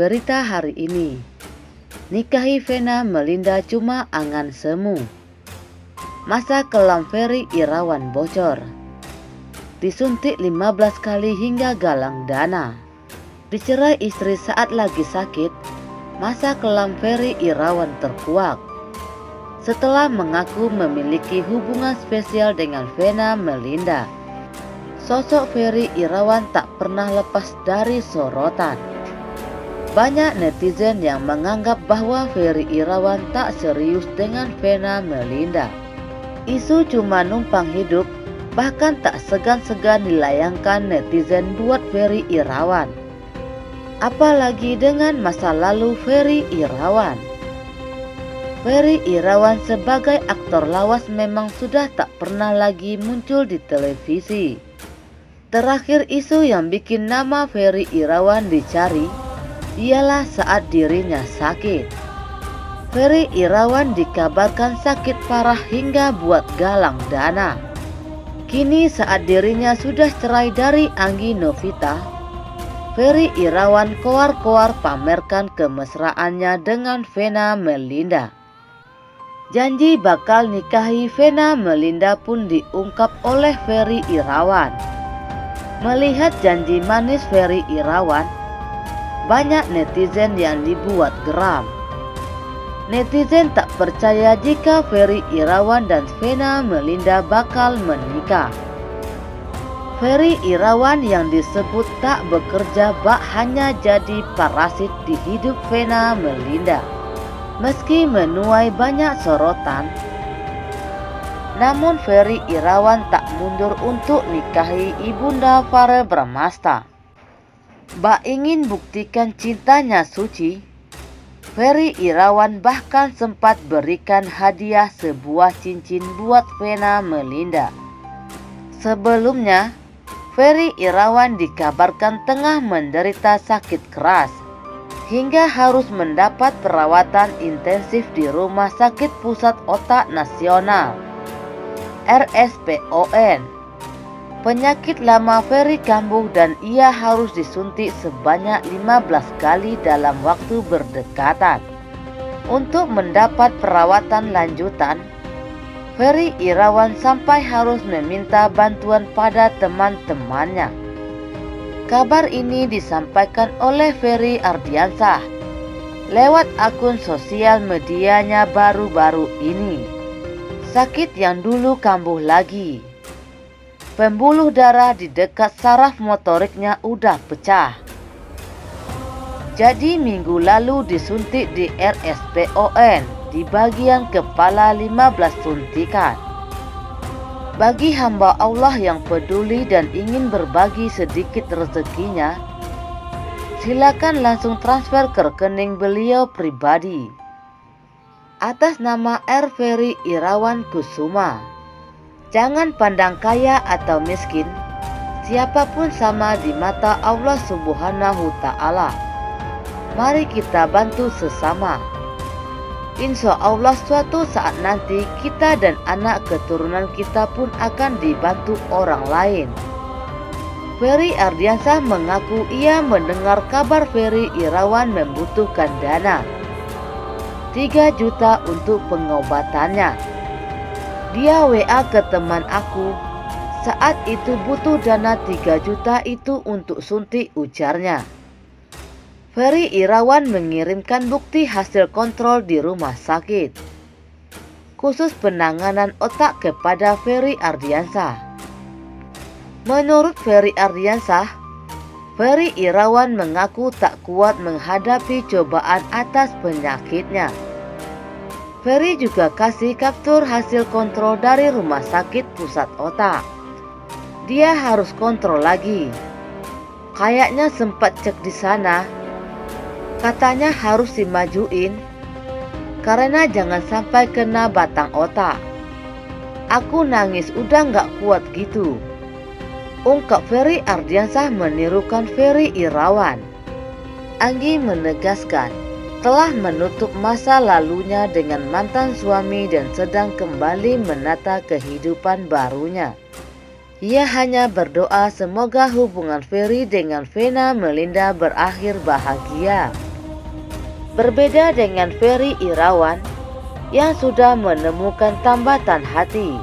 berita hari ini. Nikahi Vena Melinda cuma angan semu. Masa kelam Ferry Irawan bocor. Disuntik 15 kali hingga galang dana. Dicerai istri saat lagi sakit. Masa kelam Ferry Irawan terkuak setelah mengaku memiliki hubungan spesial dengan Vena Melinda. Sosok Ferry Irawan tak pernah lepas dari sorotan. Banyak netizen yang menganggap bahwa Ferry Irawan tak serius dengan Vena Melinda. Isu cuma numpang hidup bahkan tak segan-segan dilayangkan netizen buat Ferry Irawan. Apalagi dengan masa lalu Ferry Irawan. Ferry Irawan sebagai aktor lawas memang sudah tak pernah lagi muncul di televisi. Terakhir isu yang bikin nama Ferry Irawan dicari ialah saat dirinya sakit. Ferry Irawan dikabarkan sakit parah hingga buat galang dana. Kini saat dirinya sudah cerai dari Anggi Novita, Ferry Irawan koar-koar pamerkan kemesraannya dengan Vena Melinda. Janji bakal nikahi Vena Melinda pun diungkap oleh Ferry Irawan. Melihat janji manis Ferry Irawan, banyak netizen yang dibuat geram. Netizen tak percaya jika Ferry Irawan dan Vena Melinda bakal menikah. Ferry Irawan yang disebut tak bekerja bak hanya jadi parasit di hidup Vena Melinda. Meski menuai banyak sorotan, namun Ferry Irawan tak mundur untuk nikahi Ibunda Verrell Bramasta. Bak ingin buktikan cintanya suci, Ferry Irawan bahkan sempat berikan hadiah sebuah cincin buat Vena Melinda. Sebelumnya, Ferry Irawan dikabarkan tengah menderita sakit keras hingga harus mendapat perawatan intensif di Rumah Sakit Pusat Otak Nasional (RSPON). Penyakit lama Ferry kambuh dan ia harus disuntik sebanyak 15 kali dalam waktu berdekatan. Untuk mendapat perawatan lanjutan, Ferry Irawan sampai harus meminta bantuan pada teman-temannya. Kabar ini disampaikan oleh Ferry Ardiansah lewat akun sosial medianya baru-baru ini. Sakit yang dulu kambuh lagi. Pembuluh darah di dekat saraf motoriknya udah pecah. Jadi minggu lalu disuntik di RSPON di bagian kepala 15 suntikan. Bagi hamba Allah yang peduli dan ingin berbagi sedikit rezekinya, silakan langsung transfer ke rekening beliau pribadi atas nama R. Ferry Irawan Kusuma. Jangan pandang kaya atau miskin, siapapun sama di mata Allah Subhanahu Ta'ala. Mari kita bantu sesama. Insya Allah suatu saat nanti kita dan anak keturunan kita pun akan dibantu orang lain. Ferry Ardiansah mengaku ia mendengar kabar Ferry Irawan membutuhkan dana 3 juta untuk pengobatannya. Dia WA ke teman aku, saat itu butuh dana 3 juta itu untuk suntik, ujarnya. Ferry Irawan mengirimkan bukti hasil kontrol di rumah sakit khusus penanganan otak kepada Ferry Ardiansah. Menurut Ferry Ardiansah, Ferry Irawan mengaku tak kuat menghadapi cobaan atas penyakitnya. Ferry juga kasih kaptur hasil kontrol dari Rumah Sakit Pusat Otak. Dia harus kontrol lagi. Kayaknya sempat cek di sana. Katanya harus dimajuin karena jangan sampai kena batang otak. Aku nangis udah gak kuat gitu, ungkap Ferry Ardiansah menirukan Ferry Irawan. Anggi menegaskan telah menutup masa lalunya dengan mantan suami dan sedang kembali menata kehidupan barunya. Ia hanya berdoa semoga hubungan Ferry dengan Vena Melinda berakhir bahagia. Berbeda dengan Ferry Irawan yang sudah menemukan tambatan hati,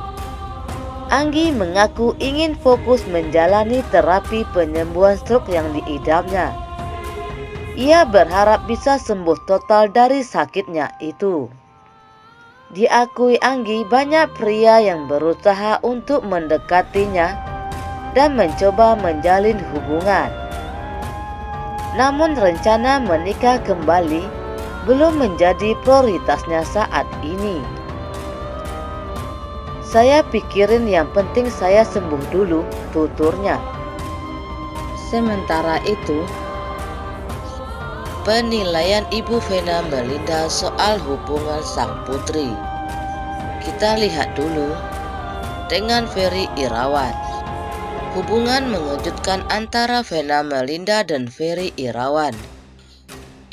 Anggi mengaku ingin fokus menjalani terapi penyembuhan stroke yang diidapnya. Ia berharap bisa sembuh total dari sakitnya itu. Diakui Anggi, banyak pria yang berusaha untuk mendekatinya dan mencoba menjalin hubungan. Namun rencana menikah kembali belum menjadi prioritasnya saat ini. Saya pikirin yang penting saya sembuh dulu, tuturnya. Sementara itu, penilaian Ibu Vena Melinda soal hubungan sang putri. Kita lihat dulu dengan Ferry Irawan. Hubungan mengejutkan antara Vena Melinda dan Ferry Irawan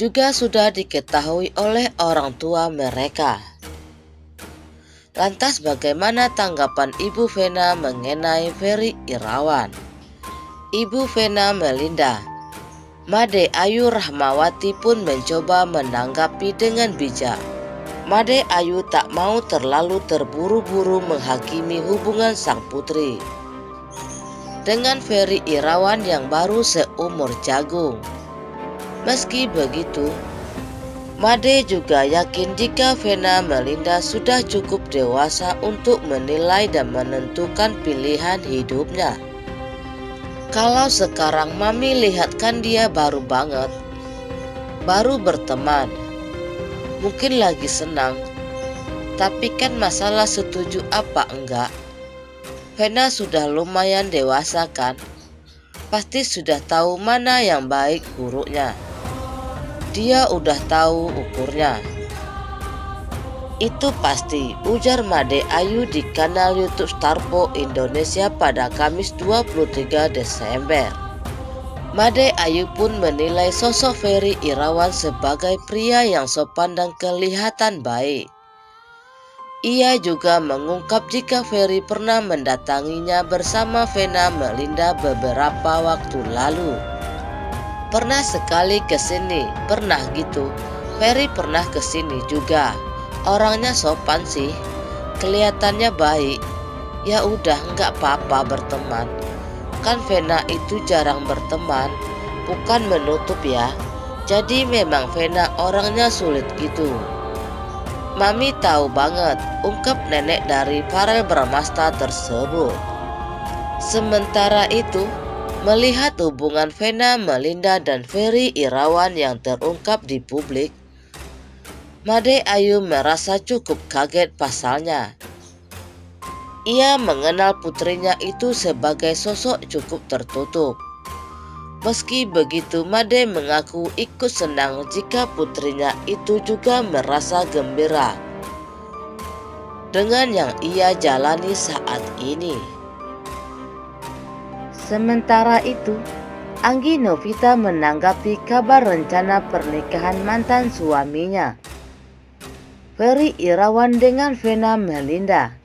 juga sudah diketahui oleh orang tua mereka. Lantas bagaimana tanggapan Ibu Vena mengenai Ferry Irawan? Ibu Vena Melinda, Made Ayu Rahmawati pun mencoba menanggapi dengan bijak. Made Ayu tak mau terlalu terburu-buru menghakimi hubungan sang putri dengan Ferry Irawan yang baru seumur jagung. Meski begitu, Made juga yakin jika Vena Melinda sudah cukup dewasa untuk menilai dan menentukan pilihan hidupnya. Kalau sekarang Mami lihat kan dia baru banget, baru berteman, mungkin lagi senang, tapi kan masalah setuju apa enggak. Vena sudah lumayan dewasa kan, pasti sudah tahu mana yang baik buruknya. Dia udah tahu ukurnya. Itu pasti, ujar Made Ayu di kanal YouTube Starpo Indonesia pada Kamis 23 Desember. Made Ayu pun menilai sosok Ferry Irawan sebagai pria yang sopan dan kelihatan baik. Ia juga mengungkap jika Ferry pernah mendatanginya bersama Vena Melinda beberapa waktu lalu. Pernah sekali ke sini, pernah gitu. Ferry pernah ke sini juga. Orangnya sopan sih, kelihatannya baik. Ya udah, nggak apa-apa berteman. Kan Vena itu jarang berteman, bukan menutup ya. Jadi memang Vena orangnya sulit gitu. Mami tahu banget, ungkap nenek dari Farel Bramasta tersebut. Sementara itu, melihat hubungan Vena Melinda dan Ferry Irawan yang terungkap di publik, Made Ayu merasa cukup kaget pasalnya. Ia mengenal putrinya itu sebagai sosok cukup tertutup. Meski begitu, Made mengaku ikut senang jika putrinya itu juga merasa gembira dengan yang ia jalani saat ini. Sementara itu, Anggi Novita menanggapi kabar rencana pernikahan mantan suaminya, Ferry Irawan dengan Vena Melinda.